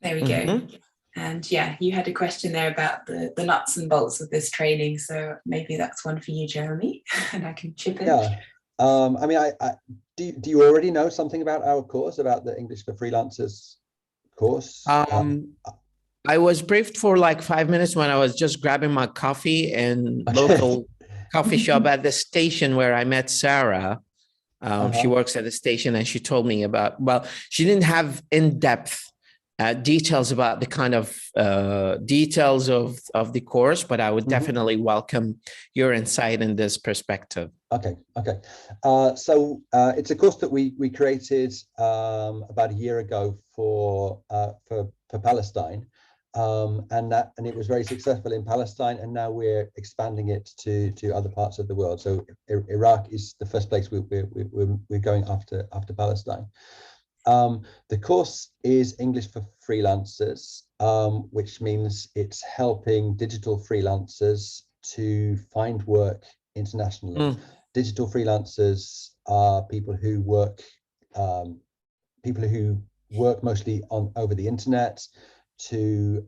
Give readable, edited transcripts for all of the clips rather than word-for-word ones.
There we go. And yeah, you had a question there about the nuts and bolts of this training. So maybe that's one for you, Jeremy, and I can chip in. Yeah. I mean, do you already know something about our course, about the English for Freelancers course? I was briefed for like 5 minutes when I was just grabbing my coffee in local coffee shop at the station where I met Sarah. She works at the station, and she told me about, well, she didn't have in-depth details about the kind of details of the course, but I would definitely welcome your insight in this perspective. Okay. So it's a course that we created about a year ago for Palestine, and it was very successful in Palestine, and now we're expanding it to other parts of the world. So Iraq is the first place we're going after Palestine. The course is English for Freelancers, which means it's helping digital freelancers to find work internationally. Digital freelancers are people who work mostly over the internet to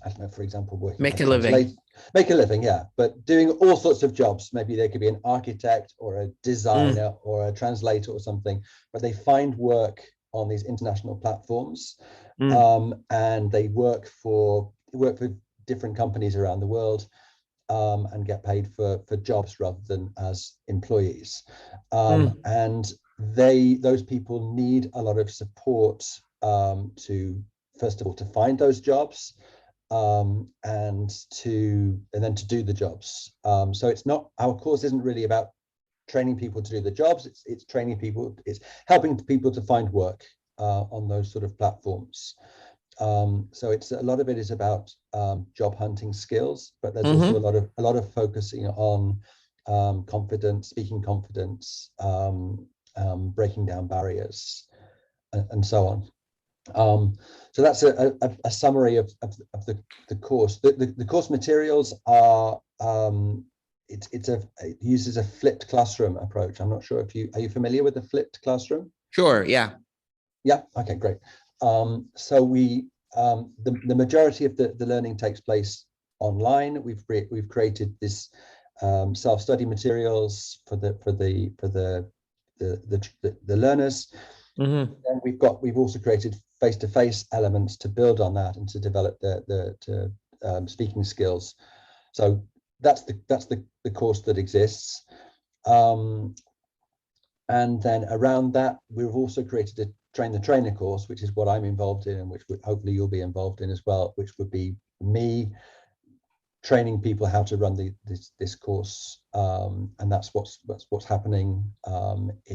I don't know, for example, working make a living, yeah, but doing all sorts of jobs. Maybe they could be an architect or a designer or a translator or something, but they find work on these international platforms, and they work for different companies around the world, and get paid for jobs rather than as employees. And those people need a lot of support to, first of all, to find those jobs, and then to do the jobs. So it's not, our course isn't really about training people to do the jobs. It's training people, it's helping people to find work on those sort of platforms. So it's a lot of it is about job hunting skills, but there's also a lot of focusing on confidence, speaking confidence, breaking down barriers, and so on. So that's a summary of the course. The course materials are it uses a flipped classroom approach. I'm not sure if are you familiar with the flipped classroom? Sure. Yeah. Okay, great. So the majority of the learning takes place online. We've created this self-study materials for the learners. And we've also created face-to-face elements to build on that and to develop the speaking skills. So that's the course that exists. And then around that, we've also created a train the trainer course, which is what I'm involved in, and which hopefully you'll be involved in as well, which would be me training people how to run this course, and that's what's happening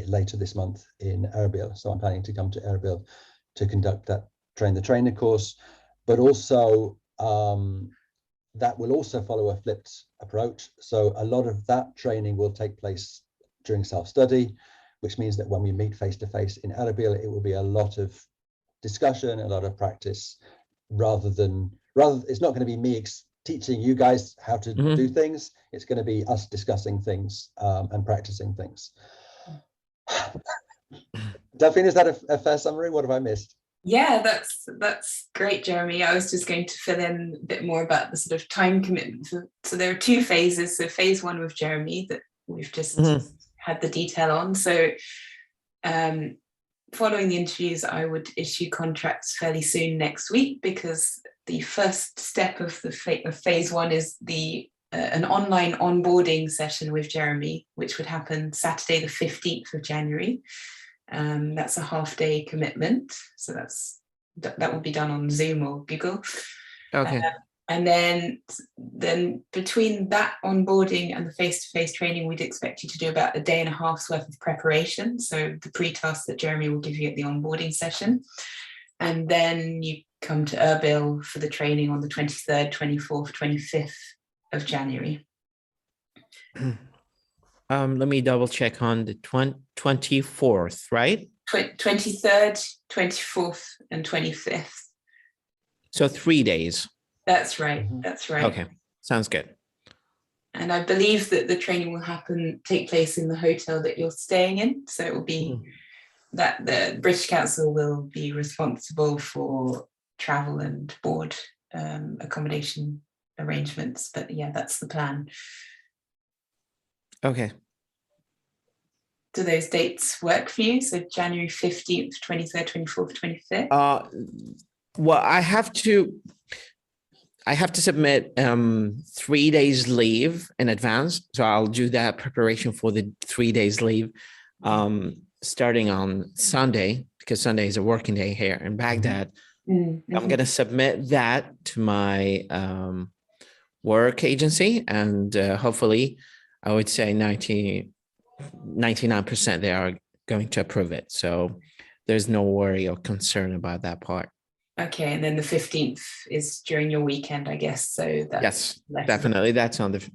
later this month in Erbil. So I'm planning to come to Erbil to conduct that train the trainer course, but also that will also follow a flipped approach. So a lot of that training will take place during self-study, which means that when we meet face-to-face in Erbil, it will be a lot of discussion, a lot of practice, rather it's not going to be me teaching you guys how to do things. It's going to be us discussing things and practicing things. Delphine, is that a fair summary? What have I missed? Yeah, that's great, Jeremy. I was just going to fill in a bit more about the sort of time commitment. So there are two phases. So phase one with Jeremy that we've just had the detail on. So following the interviews, I would issue contracts fairly soon next week, because the first step of phase one is an online onboarding session with Jeremy, which would happen Saturday the 15th of January. That's a half-day commitment, so that will be done on Zoom or Google. Okay. And then between that onboarding and the face-to-face training, we'd expect you to do about a day and a half's worth of preparation. So the pre-task that Jeremy will give you at the onboarding session. And then you come to Erbil for the training on the 23rd, 24th, 25th of January. Let me double check on the 24th, right? 23rd, 24th, and 25th. So 3 days. That's right. That's right. Okay, sounds good. And I believe that the training will take place in the hotel that you're staying in. So it will be that the British Council will be responsible for travel and board accommodation arrangements. But yeah, that's the plan. Okay. Do those dates work for you? So January 15th, 23rd, 24th, 25th? Well, I have to submit 3 days leave in advance. So I'll do that preparation for the 3 days leave starting on Sunday, because Sunday is a working day here in Baghdad. Mm-hmm. I'm going to submit that to my work agency, and hopefully I would say 99% they are going to approve it. So there's no worry or concern about that part. Okay, and then the 15th is during your weekend, I guess. So that's definitely. That's on the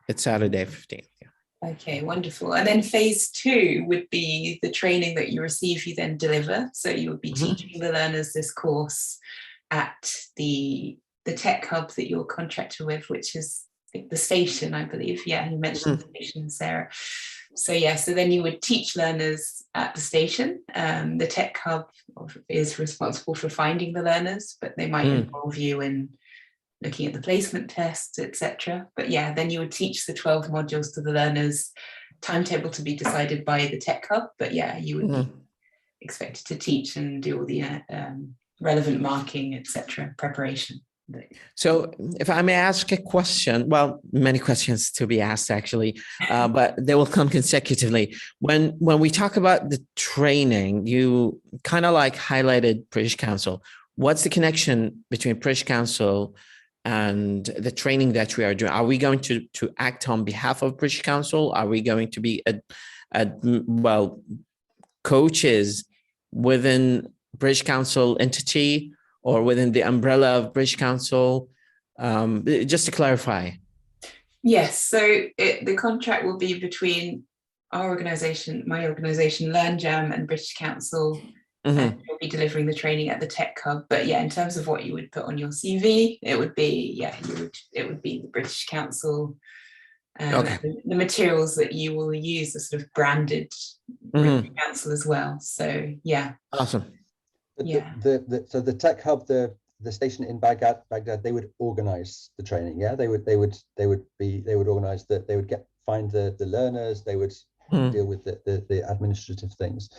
it's Saturday 15th. Yeah. Okay, wonderful. And then phase 2 would be the training that you receive, you then deliver. So you would be teaching the learners this course at the tech hub that you're contracted with, which is the station, I believe. Yeah, you mentioned the station, Sarah. So yeah, so then you would teach learners at the station. The tech hub is responsible for finding the learners, but they might involve you in looking at the placement tests, etc. But yeah, then you would teach the 12 modules to the learners, timetable to be decided by the tech hub. But yeah, you would be expected to teach and do all the relevant marking, etc., preparation. So if I may ask a question, well, many questions to be asked actually, but they will come consecutively. When we talk about the training, you kind of like highlighted British Council. What's the connection between British Council and the training that we are doing? Are we going to act on behalf of British Council? Are we going to be coaches within British Council entity, or within the umbrella of British Council? Just to clarify. Yes, so the contract will be between our organisation, my organisation, LearnJam, and British Council, and you'll be delivering the training at the Tech Hub. But yeah, in terms of what you would put on your CV, it would be, it would be the British Council. The materials that you will use are sort of branded British Council as well. So yeah. Awesome. So the tech hub, the station in Baghdad, they would organize the training. Yeah, they would organize that. They would find the learners. They would deal with the administrative things.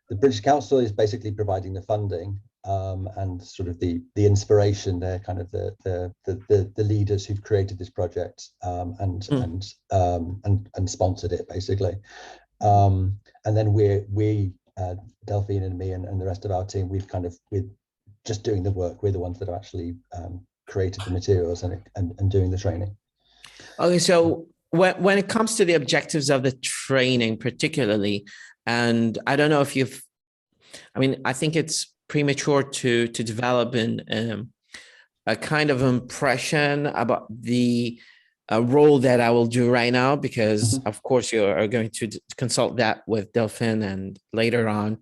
The British Council is basically providing the funding and sort of the inspiration. They're kind of the leaders who've created this project and sponsored it basically. And then we Delphine and me and the rest of our team, we're just doing the work. We're the ones that have actually created the materials and doing the training. Okay, so when it comes to the objectives of the training particularly, and I don't know if I think it's premature to develop a kind of impression about the role that I will do right now, because of course you are going to consult that with Delphine and later on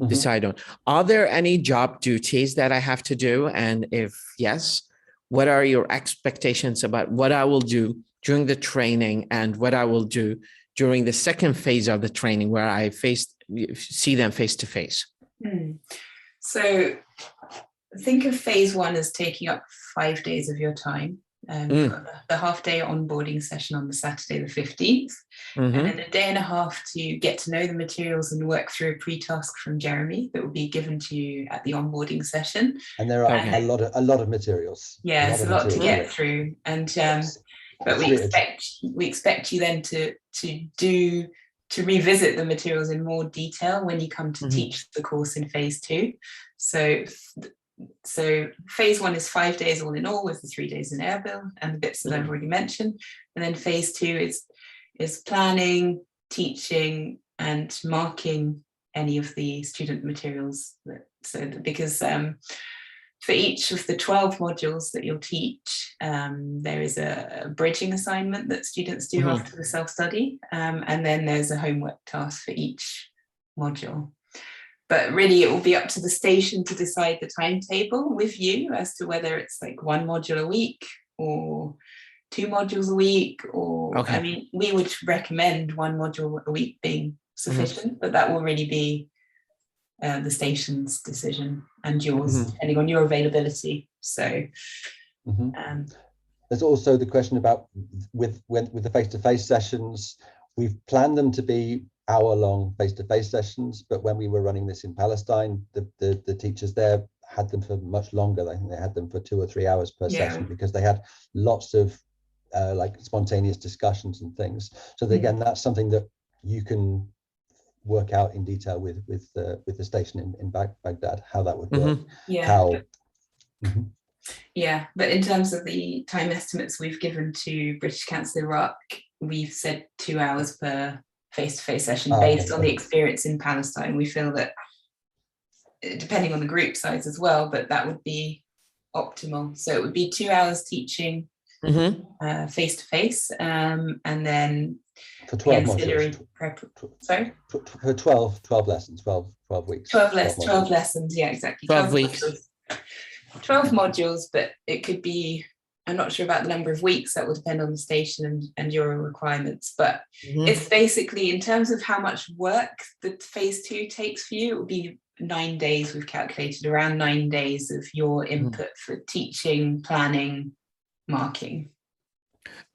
decide on. Are there any job duties that I have to do? And if yes, what are your expectations about what I will do during the training and what I will do during the second phase of the training, where I see them face to face? So think of phase 1 as taking up 5 days of your time. You've got the half-day onboarding session on the Saturday the 15th, and then a day and a half to get to know the materials and work through a pre-task from Jeremy that will be given to you at the onboarding session. And there are a lot of materials. Yeah, it's a lot to get through, and but we expect you then to revisit the materials in more detail when you come to teach the course in phase 2. So phase 1 is 5 days all in all, with the 3 days in Erbil and the bits that I've already mentioned. And then phase 2 is planning, teaching, and marking any of the student materials. Because for each of the 12 modules that you'll teach, there is a bridging assignment that students do after the self-study, and then there's a homework task for each module. But really, it will be up to the station to decide the timetable with you as to whether it's like 1 module a week or 2 modules a week, or I mean, we would recommend 1 module a week being sufficient, but that will really be the station's decision and yours, depending on your availability. So there's also the question about with the face-to-face sessions. We've planned them to be hour-long face-to-face sessions, but when we were running this in Palestine, the teachers there had them for much longer. I think they had them for 2 or 3 hours per session, because they had lots of like spontaneous discussions and things. So again, that's something that you can work out in detail with the station in Baghdad, how that would work. Yeah, but in terms of the time estimates we've given to British Council Iraq, we've said 2 hours per face-to-face session based on the experience in Palestine. We feel that, depending on the group size as well, but that would be optimal. So it would be 2 hours teaching face-to-face, and then for 12 modules. Sorry? For 12 lessons, 12 weeks. 12 lessons, yeah, exactly. 12 weeks. Modules. 12 modules, but it could be, I'm not sure about the number of weeks, that will depend on the station and your requirements, but it's basically, in terms of how much work the phase 2 takes for you, it will be 9 days. We've calculated around 9 days of your input for teaching, planning, marking.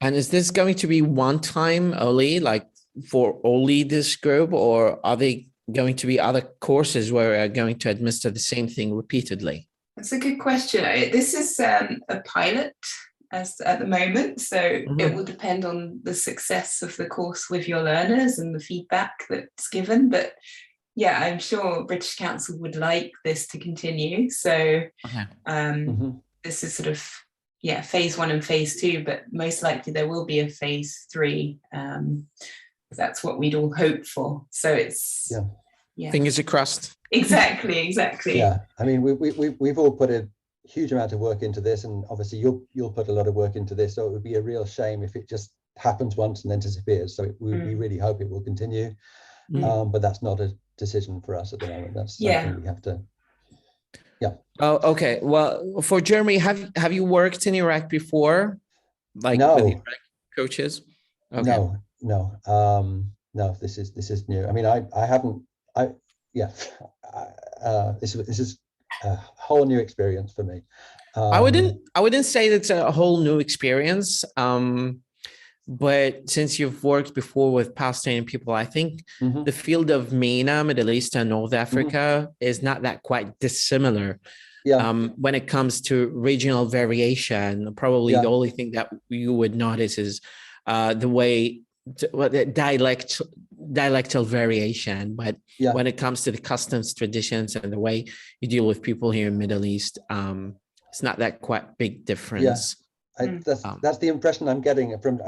And is this going to be one time only, like for only this group, or are they going to be other courses where we're going to administer the same thing repeatedly? That's a good question. This is a pilot at the moment, so it will depend on the success of the course with your learners and the feedback that's given. But yeah, I'm sure British Council would like this to continue. So this is sort of, phase 1 and phase 2, but most likely there will be a phase 3. That's what we'd all hope for. So it's fingers crossed. Exactly. Yeah, I mean, we've all put a huge amount of work into this, and obviously you'll put a lot of work into this. So it would be a real shame if it just happens once and then disappears. So we really hope it will continue, but that's not a decision for us at the moment. That's something we have to. Yeah. Oh, okay. Well, for Jeremy, have you worked in Iraq before, like with Iraq coaches? Okay. No. This is new. I mean, I haven't. This is a whole new experience for me. I wouldn't say it's a whole new experience. But since you've worked before with Palestinian people, I think the field of MENA, Middle East and North Africa is not that quite dissimilar. When it comes to regional variation, probably the only thing that you would notice is the way the dialectal variation. But when it comes to the customs, traditions, and the way you deal with people here in Middle East, it's not that quite big difference. That's the impression I'm getting from.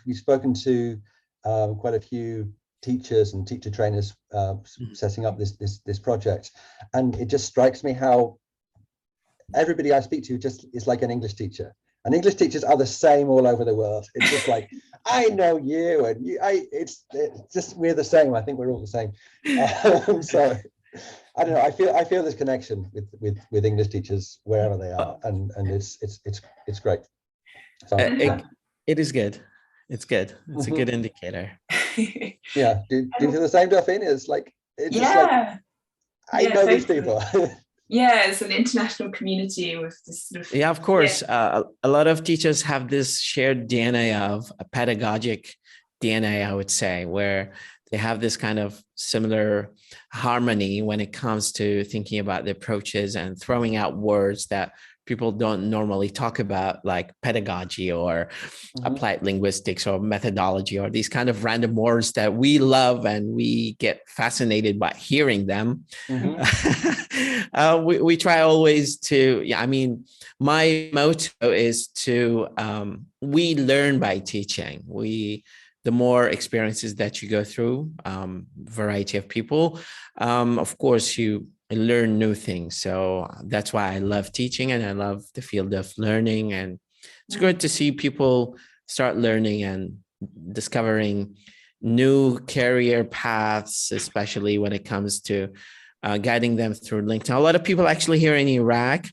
We've spoken to quite a few teachers and teacher trainers setting up this project, and it just strikes me how everybody I speak to just is like an English teacher. And English teachers are the same all over the world. It's just like, I know you, and you. It's just, we're the same. I think we're all the same. So I don't know. I feel this connection with English teachers wherever they are, and it's great. So, it is good. It's good. It's a good indicator. Yeah. Do you feel the same, Daphne? It's like just like I know these people. Yeah, it's an international community with this sort of. Yeah, of course. A lot of teachers have this shared DNA of a pedagogic DNA, I would say, where they have this kind of similar harmony when it comes to thinking about the approaches and throwing out words that people don't normally talk about, like pedagogy or applied linguistics or methodology, or these kind of random words that we love and we get fascinated by hearing them. We try always to, I mean, my motto is to, we learn by teaching. The more experiences that you go through, variety of people, of course, you learn new things. So that's why I love teaching, and I love the field of learning. And it's good to see people start learning and discovering new career paths, especially when it comes to guiding them through LinkedIn. A lot of people actually here in Iraq,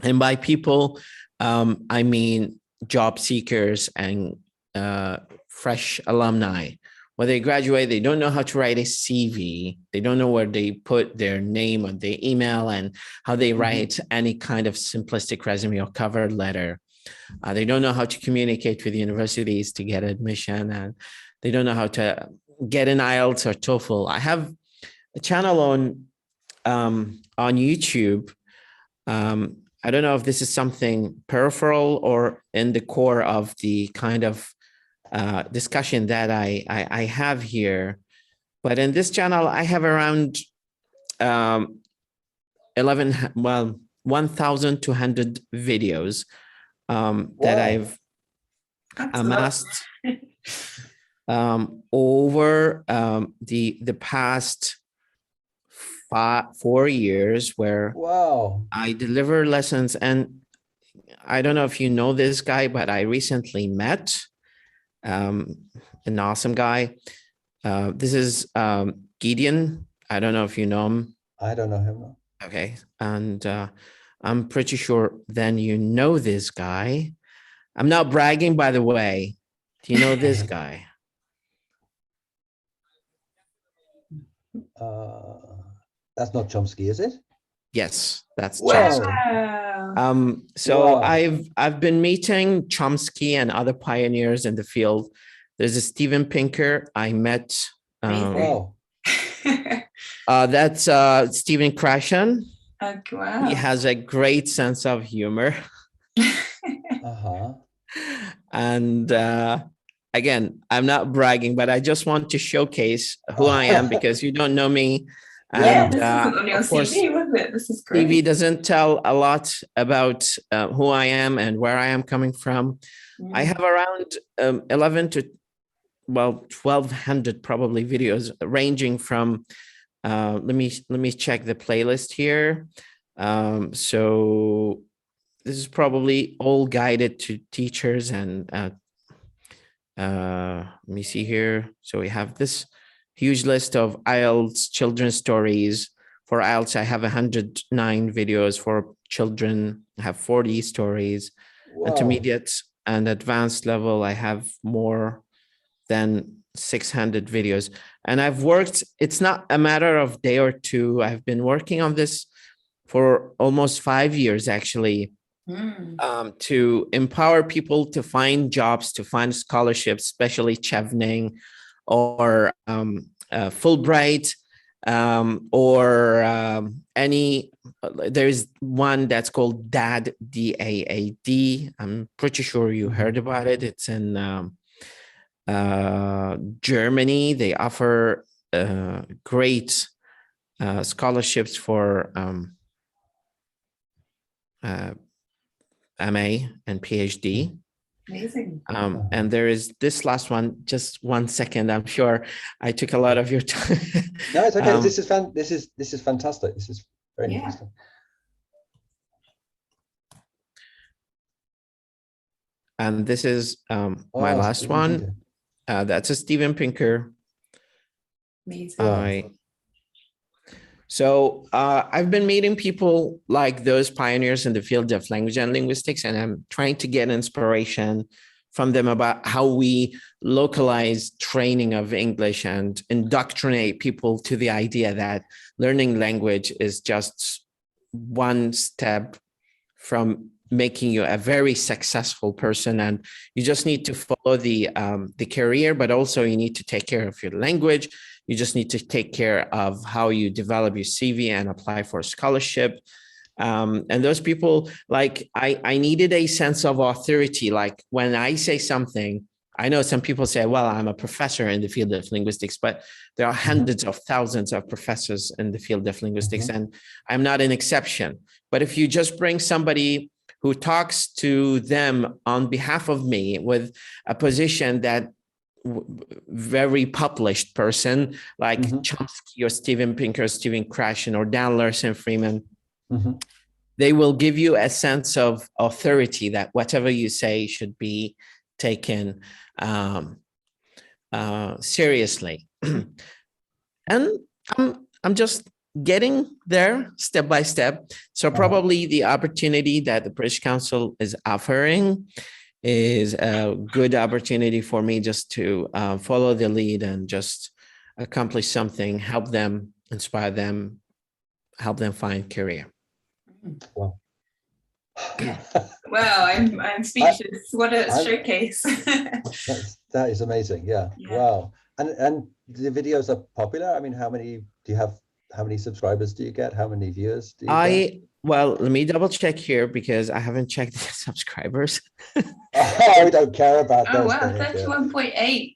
and by people, I mean job seekers and fresh alumni, when they graduate, they don't know how to write a CV. They don't know where they put their name or their email and how they write any kind of simplistic resume or cover letter. They don't know how to communicate with universities to get admission, and they don't know how to get an IELTS or TOEFL. I have a channel on YouTube. I don't know if this is something peripheral or in the core of the kind of discussion that I have here, but in this channel I have around 1,200 videos that I've amassed over the past 4 years, where I deliver lessons. And I don't know if you know this guy, but I recently met an awesome guy. This is Gideon. I don't know if you know him. I don't know him. No. Okay. And I'm pretty sure then you know this guy. I'm not bragging, by the way. Do you know this guy? That's not Chomsky, is it? Yes, that's Chomsky. So I've been meeting Chomsky and other pioneers in the field. There's a Steven Pinker I met. That's Stephen Krashen. Wow. He has a great sense of humor. And again, I'm not bragging, but I just want to showcase who I am, because you don't know me. And, this isn't on your CV, was it? This is great. CV doesn't tell a lot about who I am and where I am coming from. I have around 1,200 probably videos, ranging from let me check the playlist here. So this is probably all guided to teachers, and let me see here. So we have this huge list of IELTS children's stories. For IELTS, I have 109 videos. For children, I have 40 stories. Intermediate and advanced level, I have more than 600 videos. And I've worked, it's not a matter of day or two. I've been working on this for almost 5 years, actually, to empower people to find jobs, to find scholarships, especially Chevening or Fulbright, or any, there's one that's called DAD, D-A-A-D. I'm pretty sure you heard about it. It's in Germany. They offer great scholarships for MA and PhD. Amazing. And there is this last one. Just 1 second. I'm sure I took a lot of your time. No, it's okay. This is fantastic. This is very interesting. And this is my last one. That's a Steven Pinker. Amazing. So I've been meeting people like those pioneers in the field of language and linguistics, and I'm trying to get inspiration from them about how we localize training of English and indoctrinate people to the idea that learning language is just one step from making you a very successful person, and you just need to follow the career, but also you need to take care of your language. You just need to take care of how you develop your CV and apply for a scholarship. And those people, like, I needed a sense of authority. Like, when I say something, I know some people say, well, I'm a professor in the field of linguistics, but there are hundreds of thousands of professors in the field of linguistics, and I'm not an exception. But if you just bring somebody who talks to them on behalf of me with a position that very published person like Chomsky or Steven Pinker, Stephen Krashen, or Dan Larson Freeman, they will give you a sense of authority that whatever you say should be taken seriously. And I'm just getting there step by step. So probably the opportunity that the British Council is offering is a good opportunity for me just to follow the lead and just accomplish something, help them, inspire them, help them find career. Wow. Well, I'm speechless. What a showcase. That is amazing. Yeah. Wow. And the videos are popular. I mean, how many subscribers do you get? How many viewers do you get? Well, let me double check here because I haven't checked the subscribers. Oh, we don't care about those. Oh wow, 31.8K.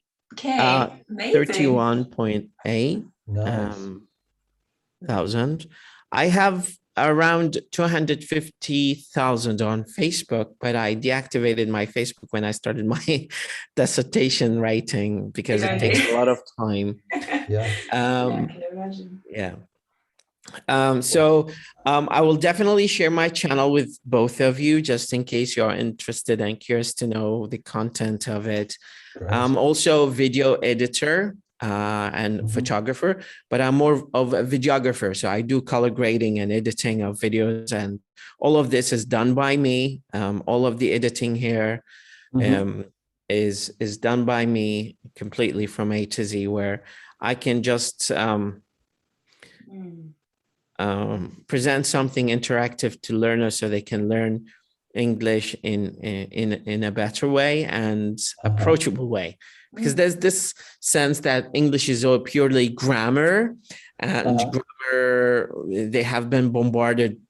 Amazing. 31.8 nice. thousand. I have around 250,000 on Facebook, but I deactivated my Facebook when I started my dissertation writing because it takes a lot of time. Yeah. I can imagine. Yeah. So I will definitely share my channel with both of you just in case you're interested and curious to know the content of it. Great. I'm also a video editor and photographer, but I'm more of a videographer. So I do color grading and editing of videos, and all of this is done by me. All of the editing here is done by me completely from A to Z, where I can just present something interactive to learners so they can learn English in a better way and approachable way. Because there's this sense that English is all purely grammar, and grammar, they have been bombarded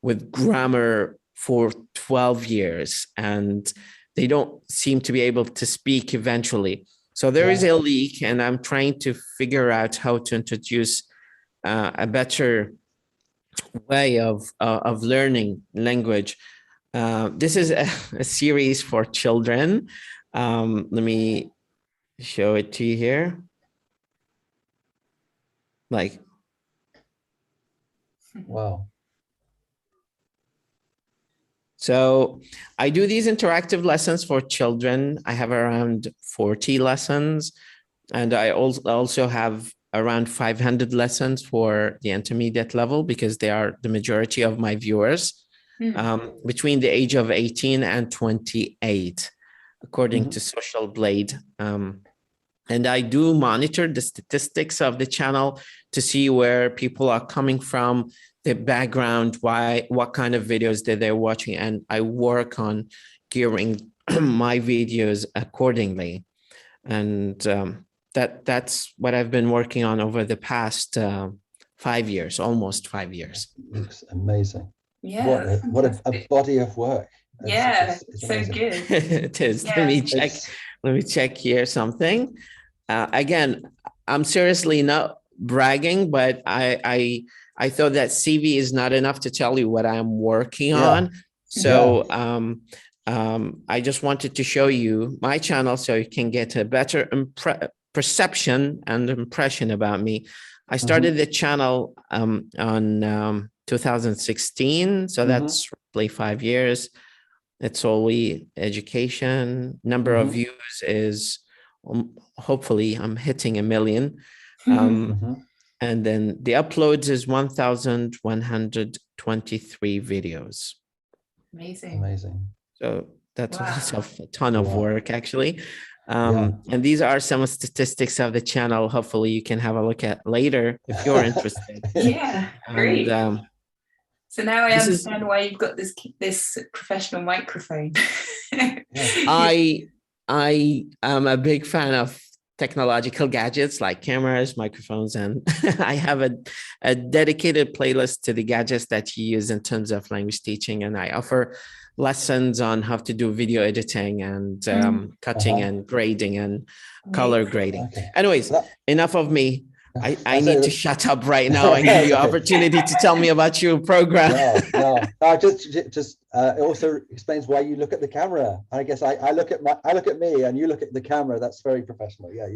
with grammar for 12 years and they don't seem to be able to speak eventually. So there is a leak, and I'm trying to figure out how to introduce a better way of learning language. This is a series for children. Let me show it to you here. Like, wow. So I do these interactive lessons for children. I have around 40 lessons, and I also have around 500 lessons for the intermediate level because they are the majority of my viewers between the age of 18 and 28, according to Social Blade. And I do monitor the statistics of the channel to see where people are coming from, the background, what kind of videos that they're watching, and I work on gearing my videos accordingly. And that's what I've been working on over the past 5 years, almost 5 years. Looks amazing. Yeah. What a body of work. It's so good. It is. Yeah. Let me check here something. Again, I'm seriously not bragging, but I thought that CV is not enough to tell you what I'm working on. So I just wanted to show you my channel so you can get a better perception and impression about me. I started the channel on 2016, so that's roughly 5 years. It's only education. Number of views is hopefully I'm hitting 1 million. And then the uploads is 1,123 videos. Amazing. So that's a ton of work, actually. And these are some statistics of the channel. Hopefully you can have a look at later if you're interested. Yeah, great. So now I understand why you've got this professional microphone. I am a big fan of technological gadgets like cameras, microphones, and I have a dedicated playlist to the gadgets that you use in terms of language teaching, and I offer lessons on how to do video editing and cutting and grading and color grading. Anyways, enough of me. I need to shut up right now and give you opportunity to tell me about your program. No, just it also explains why you look at the camera. I guess I look at me and you look at the camera. That's very professional. Yeah,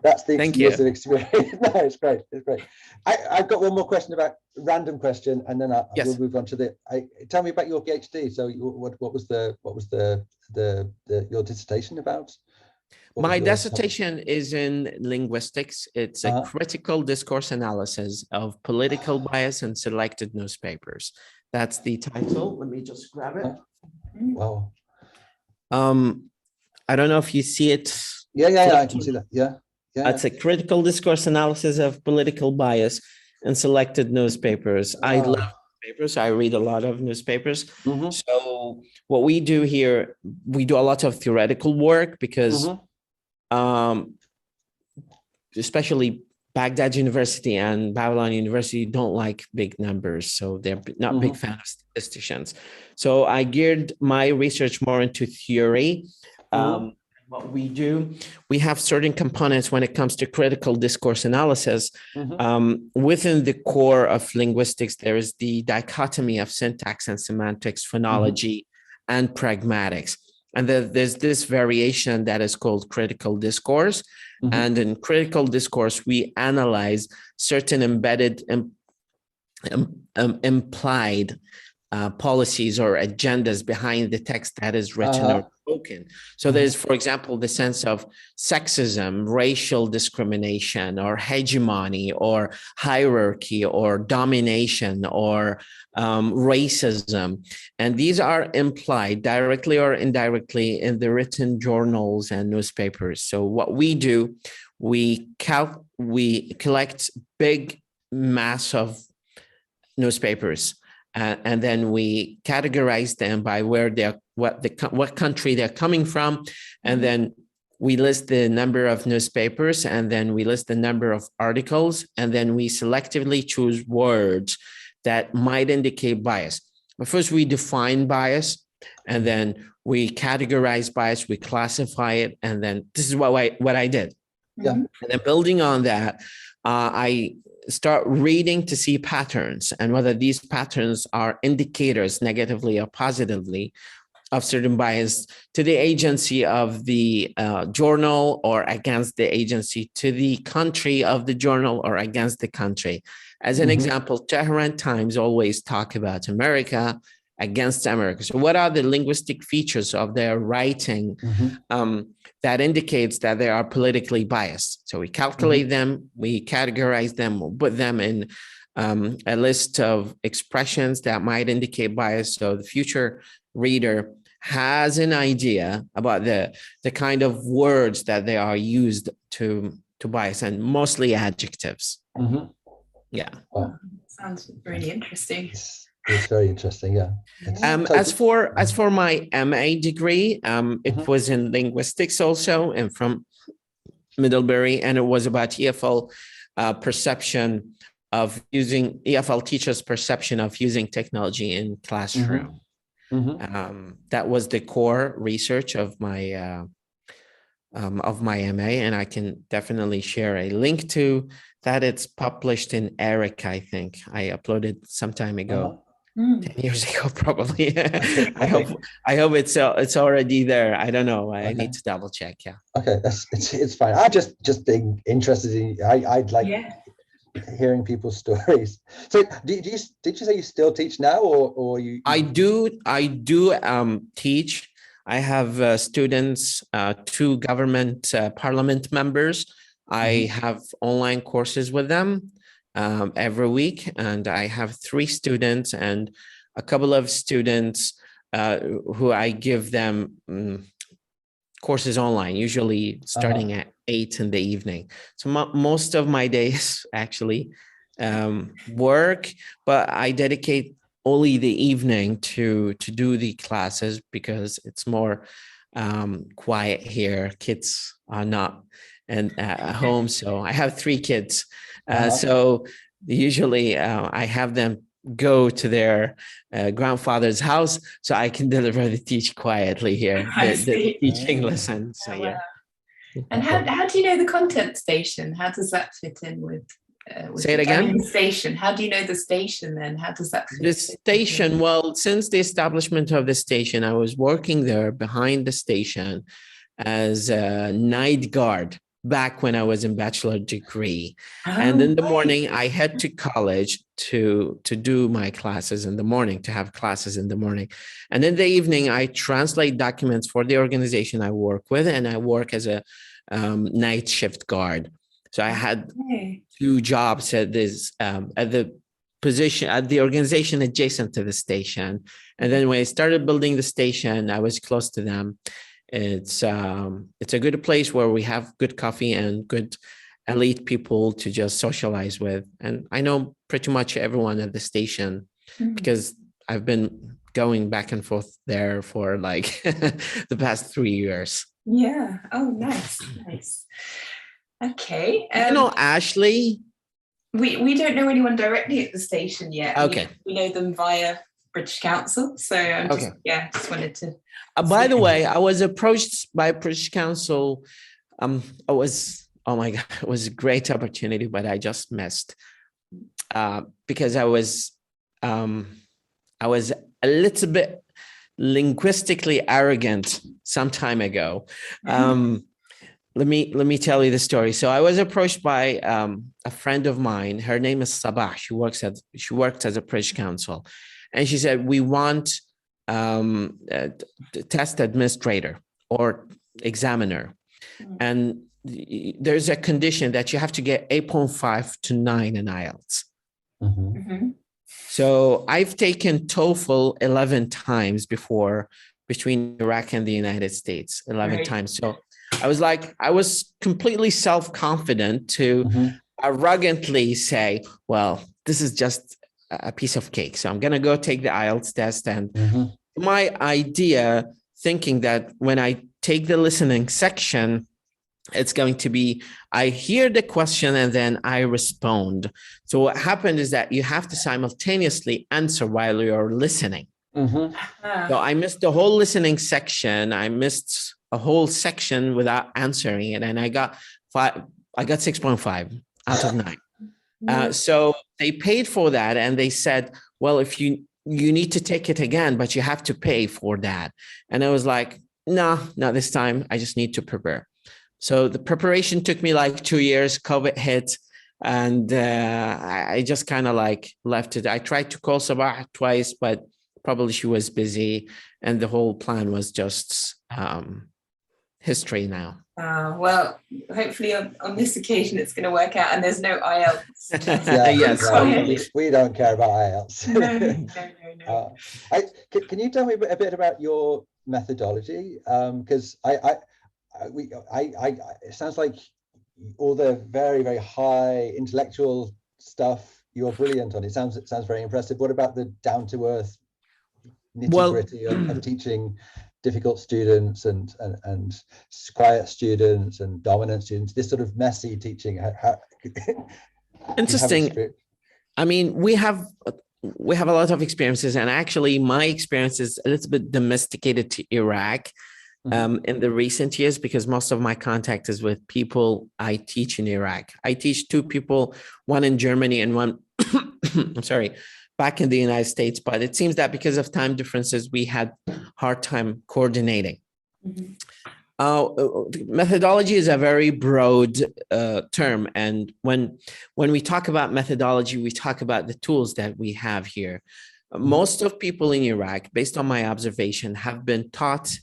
that's the years of experience. No, it's great. It's great. I've got one more question about random question, and then we'll move on to tell me about your PhD. So what was your dissertation about? My dissertation is in linguistics. It's a critical discourse analysis of political bias in selected newspapers. That's the title. Let me just grab it. Wow. I don't know if you see it. Yeah, I can see that. Yeah. It's a critical discourse analysis of political bias in selected newspapers. I love newspapers. I read a lot of newspapers. So what we do here, we do a lot of theoretical work because especially Baghdad University and Babylon University don't like big numbers. So they're not big fans of statisticians. So I geared my research more into theory. What we do, we have certain components when it comes to critical discourse analysis. Within the core of linguistics, there is the dichotomy of syntax and semantics, phonology, and pragmatics. And there's this variation that is called critical discourse. And in critical discourse, we analyze certain embedded, implied policies or agendas behind the text that is written or spoken. So there's, for example, the sense of sexism, racial discrimination, or hegemony, or hierarchy, or domination, or racism. And these are implied directly or indirectly in the written journals and newspapers. So what we do, we collect big mass of newspapers. And then we categorize them by where they're, what country they're coming from, and then we list the number of newspapers, and then we list the number of articles, and then we selectively choose words that might indicate bias. But first, we define bias, and then we categorize bias, we classify it, and then this is what I did. And then building on that, I start reading to see patterns and whether these patterns are indicators, negatively or positively, of certain bias to the agency of the journal or against the agency, to the country of the journal or against the country. As an example, Tehran Times always talk about America against America. So what are the linguistic features of their writing that indicates that they are politically biased? So we calculate them, we categorize them, we'll put them in a list of expressions that might indicate bias. So the future reader has an idea about the kind of words that they are used to bias, and mostly adjectives. Yeah. Wow. Sounds really interesting. It's very interesting, yeah. As for my MA degree, it was in linguistics also, and from Middlebury, and it was about EFL perception of using, EFL teachers' perception of using technology in classroom. That was the core research of my MA, and I can definitely share a link to that. It's published in ERIC, I think. I uploaded some time ago. 10 years ago, probably. I hope it's already there. I don't know. I need to double check. Yeah. Okay, it's fine. I just being interested in. I'd like hearing people's stories. So, did you say you still teach now, or you? I do teach. I have students, 2 government parliament members. I have online courses with them every week, and I have 3 students and a couple of students who I give them courses online, usually starting at 8 in the evening. So most of my days actually work, but I dedicate only the evening to do the classes because it's more quiet here. Kids are not at home, so I have 3 kids. So usually I have them go to their grandfather's house so I can deliver the teach quietly here, the teaching lessons. So, yeah. And how do you know the content station? How does that fit in with say it again? The station. How do you know the station then? How does that fit? The station, well, since the establishment of the station, I was working there behind the station as a night guard back when I was in bachelor degree. And in the morning, I head to college to do my classes in the morning, to have classes in the morning. And in the evening, I translate documents for the organization I work with, and I work as a night shift guard. So I had 2 jobs at the position at the organization adjacent to the station. And then when I started building the station, I was close to them. It's a good place where we have good coffee and good elite people to just socialize with. And I know pretty much everyone at the station because I've been going back and forth there for like the past 3 years. Yeah. Oh, nice. Okay. You know Ashley? We don't know anyone directly at the station yet. Okay. We know them via British Council. So I'm just wanted to. By the way, I was approached by British Council. Oh my God, it was a great opportunity, but I just missed because I was a little bit linguistically arrogant some time ago. Let me tell you the story. So I was approached by a friend of mine. Her name is Sabah. She worked as a British Council, and she said, we want a test administrator or examiner, and there's a condition that you have to get 8.5 to 9 in IELTS. So I've taken TOEFL 11 times before between Iraq and the United States, 11 times. So I was completely self-confident to arrogantly say, well, this is just a piece of cake. So I'm going to go take the IELTS test. And my idea, thinking that when I take the listening section, it's going to be, I hear the question and then I respond. So what happened is that you have to simultaneously answer while you're listening. So I missed the whole listening section. I missed a whole section without answering it. And I got 6.5 out of 9. So they paid for that. And they said, well, if you need to take it again, but you have to pay for that. And I was like, no, not this time. I just need to prepare. So the preparation took me like 2 years. COVID hit, and I just kind of like left it. I tried to call Sabah twice, but probably she was busy, and the whole plan was just history now. Well, hopefully on this occasion it's going to work out, and there's no IELTS. Yes, we don't care about IELTS. No. Can you tell me a bit about your methodology? Because it sounds like all the very, very high intellectual stuff you're brilliant on. It sounds very impressive. What about the down-to-earth nitty-gritty of teaching difficult students and quiet students and dominant students? This sort of messy teaching. Interesting. I mean, we have a lot of experiences, and actually, my experience is a little bit domesticated to Iraq. In the recent years, because most of my contact is with people I teach in Iraq. I teach 2 people, one in Germany and one, I'm sorry, back in the United States. But it seems that because of time differences, we had hard time coordinating. Methodology is a very broad term. And when we talk about methodology, we talk about the tools that we have here. Most of people in Iraq, based on my observation, have been taught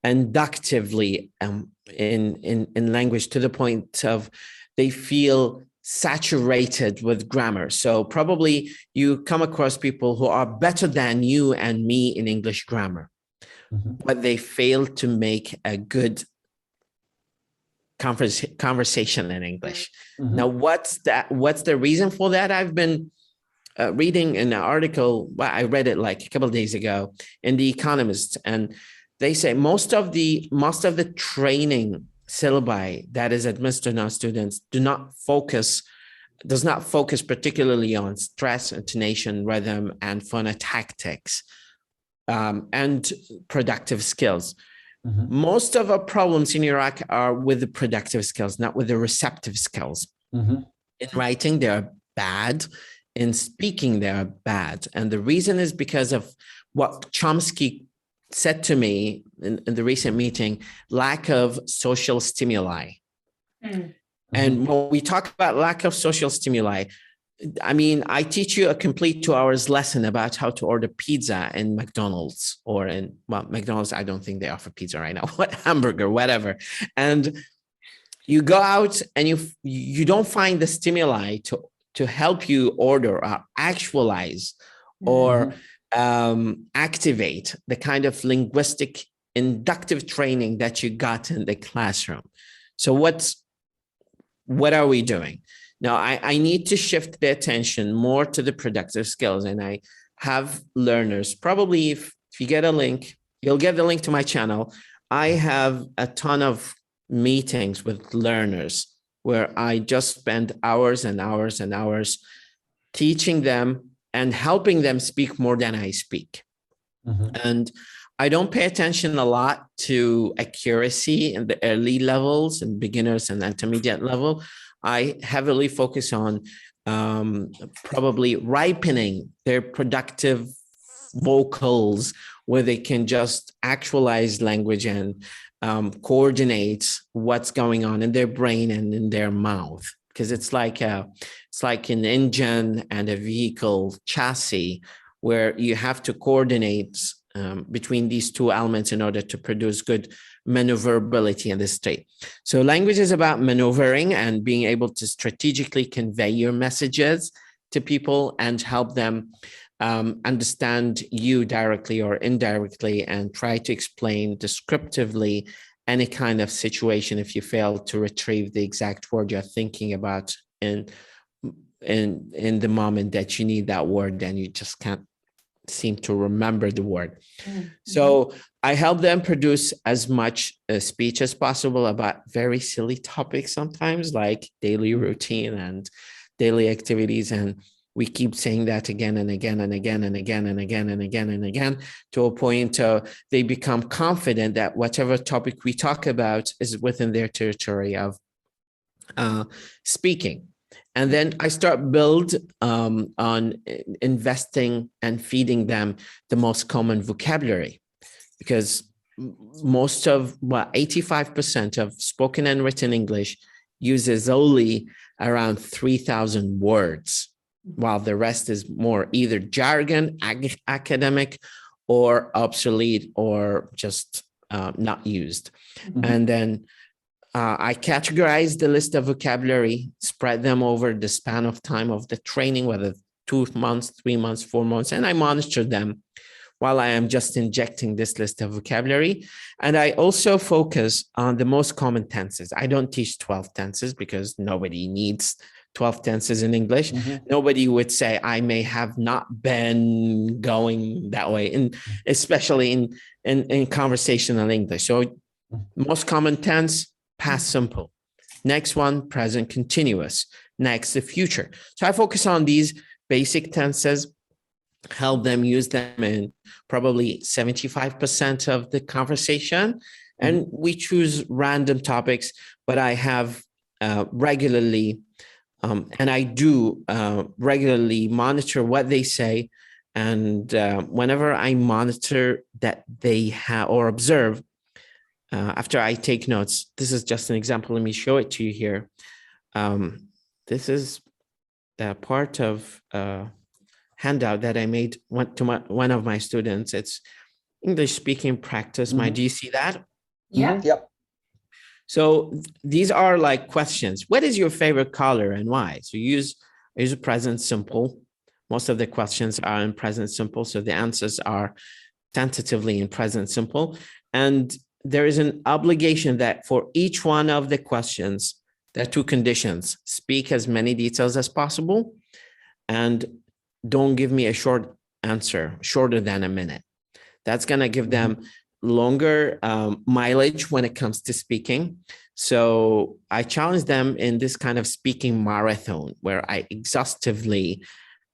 inductively in language to the point of they feel saturated with grammar. So probably you come across people who are better than you and me in English grammar, but they fail to make a good conversation in English. Now, what's the reason for that? I've been reading an article, I read it like a couple of days ago in The Economist, and they say most of the training syllabi that is administered on students does not focus particularly on stress, intonation, rhythm, and phonotactics, and productive skills. Most of our problems in Iraq are with the productive skills, not with the receptive skills. In writing, they're bad. In speaking, they're bad. And the reason is because of what Chomsky said to me in the recent meeting, lack of social stimuli. And when we talk about lack of social stimuli, I mean, I teach you a complete 2 hours lesson about how to order pizza in McDonald's or McDonald's, I don't think they offer pizza right now, hamburger, whatever. And you go out and you don't find the stimuli to help you order or actualize or activate the kind of linguistic inductive training that you got in the classroom. So what are we doing? Now, I need to shift the attention more to the productive skills. And I have learners, probably if you get a link, you'll get the link to my channel. I have a ton of meetings with learners where I just spend hours and hours and hours teaching them and helping them speak more than I speak. And I don't pay attention a lot to accuracy in the early levels and beginners and intermediate level. I heavily focus on probably ripening their productive vocals where they can just actualize language and coordinate what's going on in their brain and in their mouth. Because it's like an engine and a vehicle chassis where you have to coordinate between these two elements in order to produce good maneuverability in this state. So language is about maneuvering and being able to strategically convey your messages to people and help them understand you directly or indirectly, and try to explain descriptively any kind of situation if you fail to retrieve the exact word you're thinking about in the moment that you need that word and you just can't seem to remember the word. So I help them produce as much speech as possible about very silly topics sometimes, like daily routine and daily activities. And we keep saying that again and again and again and again and again and again and again, to a point they become confident that whatever topic we talk about is within their territory of speaking. And then I start build on investing and feeding them the most common vocabulary, because most of 85% of spoken and written English uses only around 3,000 words, while the rest is more either jargon, academic, or obsolete, or just not used. And then I categorize the list of vocabulary, spread them over the span of time of the training, whether 2 months, 3 months, 4 months, and I monitor them while I am just injecting this list of vocabulary. And I also focus on the most common tenses. I don't teach 12 tenses because nobody needs 12 tenses in English. Nobody would say I may have not been going that way, and especially in conversational English. So most common tense, past simple. Next one, present continuous. Next, the future. So I focus on these basic tenses, help them use them in probably 75% of the conversation. And we choose random topics, but I have regularly, and I do regularly monitor what they say. And whenever I monitor that they have or observe, after I take notes, this is just an example. Let me show it to you here. This is the part of handout that I made to one of my students. It's English speaking practice. Do you see that? Yeah. Yep. So these are like questions. What is your favorite color and why? So use present simple. Most of the questions are in present simple, so the answers are tentatively in present simple. And there is an obligation that for each one of the questions, there are 2 conditions: speak as many details as possible, and don't give me a short answer, shorter than a minute. That's going to give them longer mileage when it comes to speaking. So I challenge them in this kind of speaking marathon where I exhaustively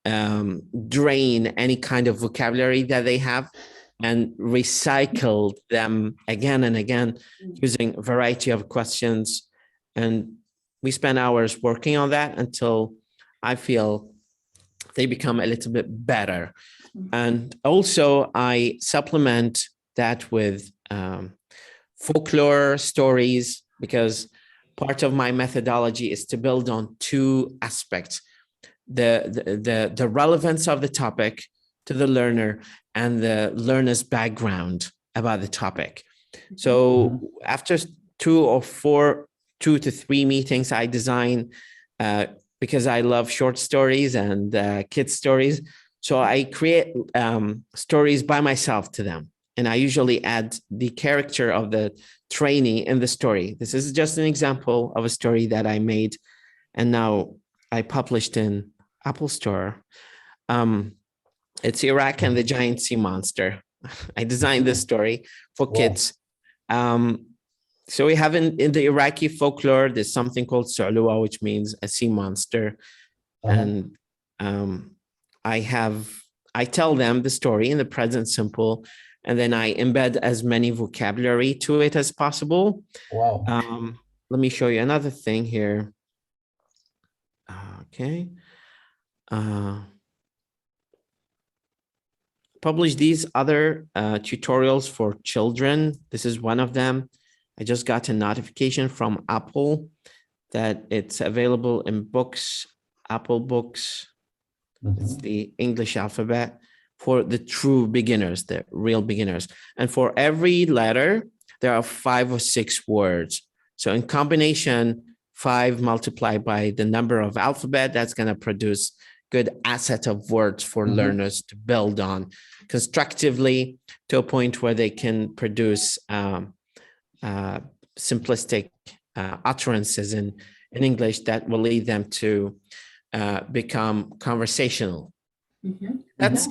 drain any kind of vocabulary that they have and recycle them again and again using a variety of questions. And we spend hours working on that until I feel they become a little bit better. And also I supplement that with folklore stories, because part of my methodology is to build on 2 aspects: the relevance of the topic to the learner and the learner's background about the topic. So after 2 to 3 meetings, I design because I love short stories and kids stories. So I create stories by myself to them. And I usually add the character of the trainee in the story. This is just an example of a story that I made and now I published in Apple Store. It's Iraq and the Giant Sea Monster. I designed this story for kids. So we have in the Iraqi folklore, there's something called Su'luwa, which means a sea monster. And I tell them the story in the present simple, and then I embed as many vocabulary to it as possible. Wow. Let me show you another thing here. Okay. Publish these other tutorials for children. This is one of them. I just got a notification from Apple that it's available in books, Apple Books. It's the English alphabet for the true beginners, the real beginners. And for every letter, there are 5 or 6 words. So in combination, 5 multiplied by the number of alphabet, that's going to produce good asset of words for learners to build on constructively to a point where they can produce simplistic utterances in English that will lead them to become conversational. That's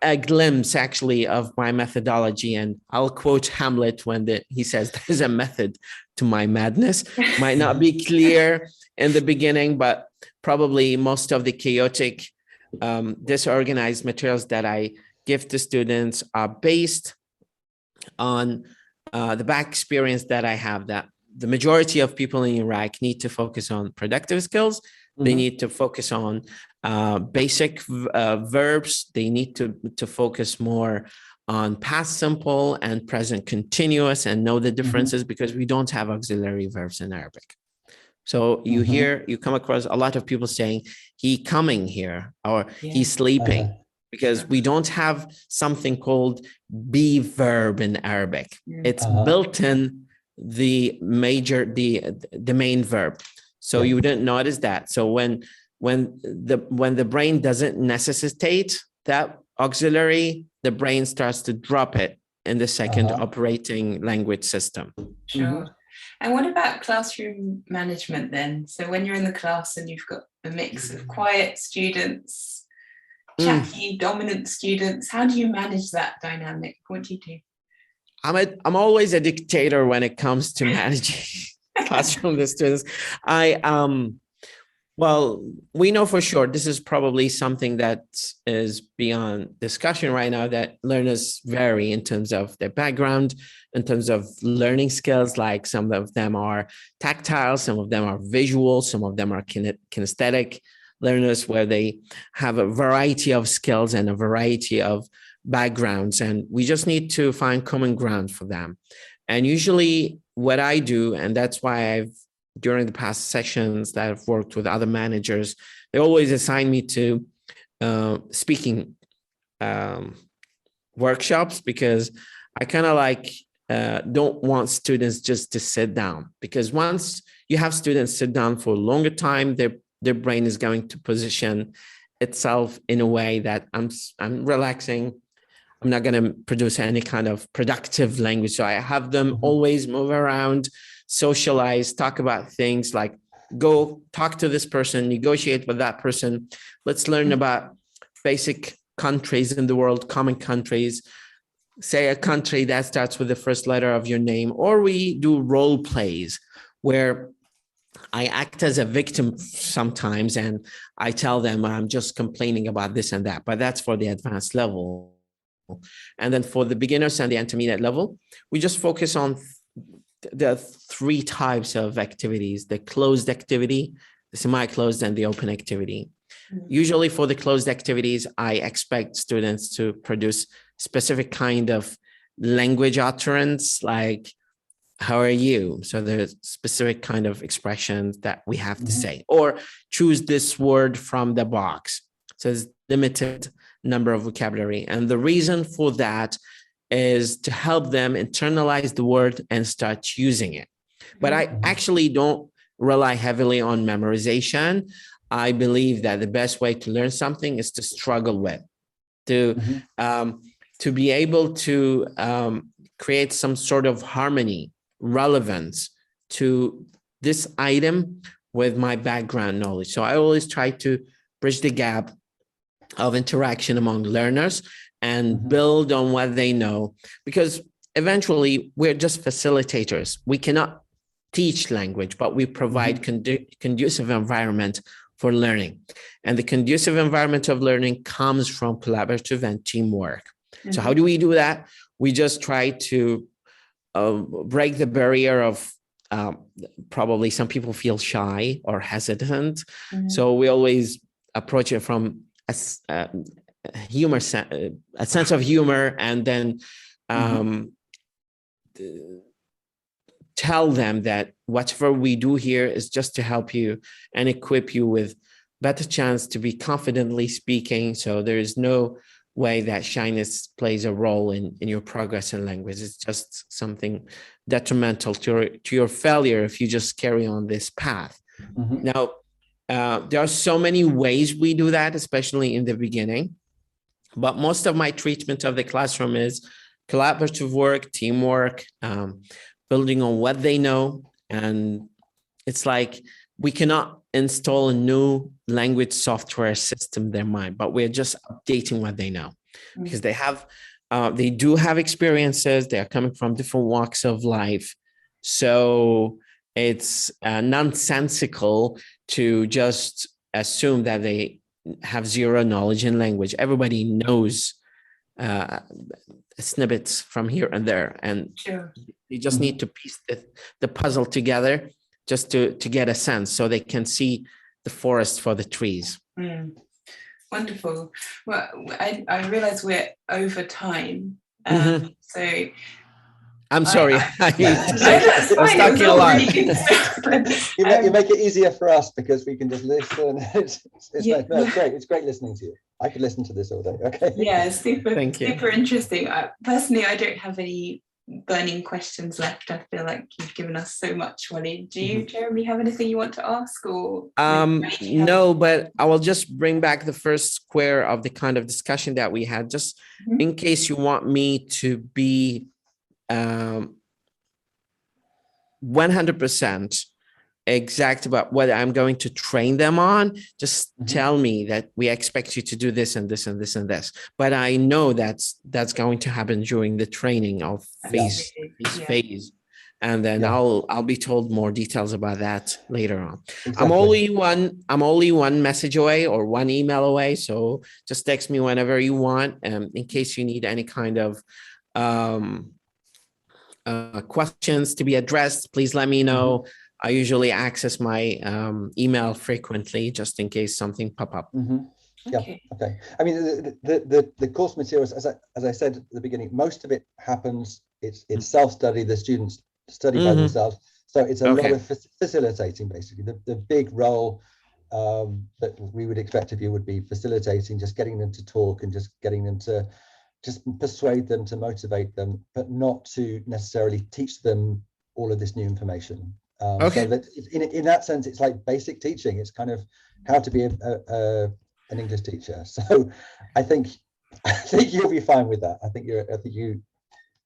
a glimpse actually of my methodology, and I'll quote Hamlet when he says there's a method to my madness. Might not be clear in the beginning, but probably most of the chaotic, disorganized materials that I give to students are based on the back experience that I have, that the majority of people in Iraq need to focus on productive skills. They need to focus on basic verbs. They need to focus more on past simple and present continuous and know the differences because we don't have auxiliary verbs in Arabic. So you come across a lot of people saying he coming here or he's sleeping because we don't have something called be verb in Arabic. It's built in the main verb. So you wouldn't notice that. So when the brain doesn't necessitate that auxiliary, the brain starts to drop it in the second operating language system. Sure. And what about classroom management then? So when you're in the class and you've got a mix of quiet students, chatty, dominant students, how do you manage that dynamic? What do you do? I'm always a dictator when it comes to managing classroom students. Well, we know for sure this is probably something that is beyond discussion right now, that learners vary in terms of their background, in terms of learning skills. Like some of them are tactile, some of them are visual, some of them are kinesthetic learners, where they have a variety of skills and a variety of backgrounds. And we just need to find common ground for them. And usually what I do, and that's why during the past sessions that I've worked with other managers, they always assign me to speaking workshops, because I kind of don't want students just to sit down, because once you have students sit down for a longer time, their brain is going to position itself in a way that I'm relaxing. I'm not going to produce any kind of productive language. So I have them always move around, socialize, talk about things like go talk to this person, negotiate with that person. Let's learn about basic countries in the world, common countries, say a country that starts with the first letter of your name. Or we do role plays where I act as a victim sometimes and I tell them I'm just complaining about this and that, but that's for the advanced level. And then for the beginners and the intermediate level, we just focus on the 3 types of activities: the closed activity, the semi-closed, and the open activity. Usually for the closed activities, I expect students to produce specific kind of language utterance, like, how are you? So there's specific kind of expressions that we have to say, or choose this word from the box. So there's limited number of vocabulary. And the reason for that is to help them internalize the word and start using it. But I actually don't rely heavily on memorization. I believe that the best way to learn something is to struggle with, to be able to create some sort of harmony, relevance to this item with my background knowledge. So I always try to bridge the gap of interaction among learners and build on what they know, because eventually we're just facilitators. We cannot teach language, but we provide conducive environment for learning. And the conducive environment of learning comes from collaborative and teamwork. So how do we do that? We just try to break the barrier of probably some people feel shy or hesitant. So we always approach it from a sense of humor, and then tell them that whatever we do here is just to help you and equip you with better chance to be confidently speaking. So there is no way that shyness plays a role in your progress in language. It's just something detrimental to your failure if you just carry on this path. Now, there are so many ways we do that, especially in the beginning. But most of my treatment of the classroom is collaborative work, teamwork, building on what they know. And it's like we cannot install a new language software system in their mind, but we're just updating what they know, because they do have experiences. They are coming from different walks of life. So it's nonsensical to just assume that they have zero knowledge in language. Everybody knows snippets from here and there, and you just need to piece the puzzle together just to get a sense, so they can see the forest for the trees. Wonderful. Well, I realize we're over time, so I'm sorry. That's fine. Talking a lot. You make it easier for us because we can just listen. It's great. It's great listening to you. I could listen to this all day. Okay. Yeah, super. Thank you. Super interesting. Personally, I don't have any burning questions left. I feel like you've given us so much, Waleed. Do you, Jeremy, have anything you want to ask? Or no, but I will just bring back the first square of the kind of discussion that we had, just in case you want me to be 100% exact about what I'm going to train them on. Just tell me that we expect you to do this and this and this and this. But I know that's going to happen during the training of phase, and then I'll be told more details about that later on. Exactly. I'm only one message away or one email away. So just text me whenever you want, in case you need any kind of questions to be addressed. Please let me know. I usually access my email frequently, just in case something pop up. Okay. I mean, the course materials, as I said at the beginning, most of it happens. It's self-study. The students study by themselves, so it's a lot of facilitating. Basically, the big role that we would expect of you would be facilitating, just getting them to talk and just getting them to just persuade them, to motivate them, but not to necessarily teach them all of this new information. So that in that sense, it's like basic teaching. It's kind of how to be an English teacher. So I think you'll be fine with that. I think you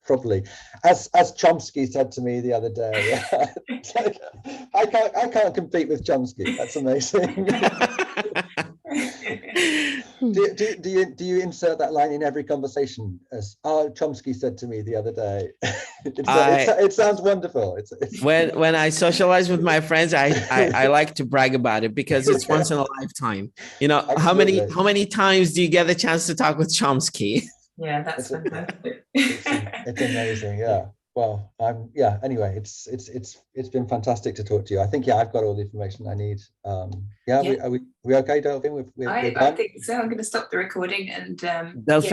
probably, as Chomsky said to me the other day, like, I can't compete with Chomsky. That's amazing. Do you insert that line in every conversation? As Chomsky said to me the other day. It sounds wonderful. When I socialize with my friends, I like to brag about it, because it's once in a lifetime. You know, Absolutely. how many times do you get the chance to talk with Chomsky? Yeah, that's fantastic. It's amazing. Yeah. Well, anyway, it's been fantastic to talk to you. I think I've got all the information I need. Are we okay, Delphine? I think so. I'm going to stop the recording and